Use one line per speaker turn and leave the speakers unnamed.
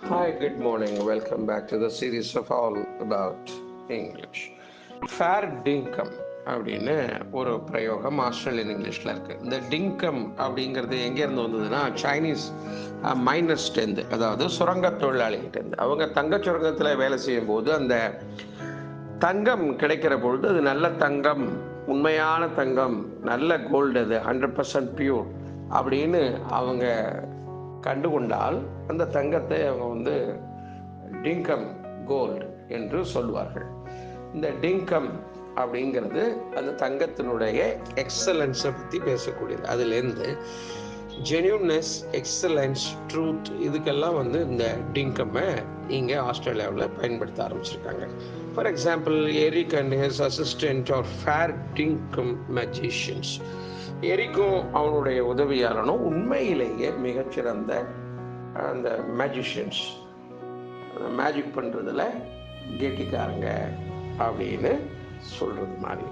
Hi, good morning. Welcome back to the series of all about English. Fair dinkum அப்படின்னு ஒரு பிரயோகம் Australian இங்கிலீஷில் இருக்குது. இந்த டிங்கம் அப்படிங்கிறது எங்கேருந்து வந்ததுன்னா சைனீஸ் மைனர்ஸ்டேருந்து, அதாவது சுரங்க தொழிலாளிகிட்டேருந்து. அவங்க தங்க சுரங்கத்தில் வேலை செய்யும் போது அந்த தங்கம் கிடைக்கிற பொழுது அது நல்ல தங்கம், உண்மையான தங்கம், நல்ல கோல்டு, அது 100% பியூர் அப்படின்னு அவங்க கண்டுகொண்டால் அந்த தங்கத்தை அவங்க டிங்கம் கோல்டு என்று சொல்வார்கள். இந்த டிங்கம் அப்படிங்கிறது அந்த தங்கத்தினுடைய எக்ஸலன்ஸை பற்றி பேசக்கூடியது. அதுலேருந்து ஜென்யூன்னஸ், எக்ஸலன்ஸ், ட்ரூத், இதுக்கெல்லாம் இந்த டிங்கம்மை இங்கே ஆஸ்திரேலியாவில் பயன்படுத்த ஆரம்பிச்சிருக்காங்க. For example, Eric and his assistant are fair dinkum magicians. எரிக்கும் அவனுடைய உதவியாளனும் உண்மையிலேயே மிகச்சிறந்த அந்த மேஜிஷியன்ஸ், மேஜிக் பண்ணுறதுல கெட்டிக்காரங்க அப்படின்னு சொல்கிறது மாதிரி.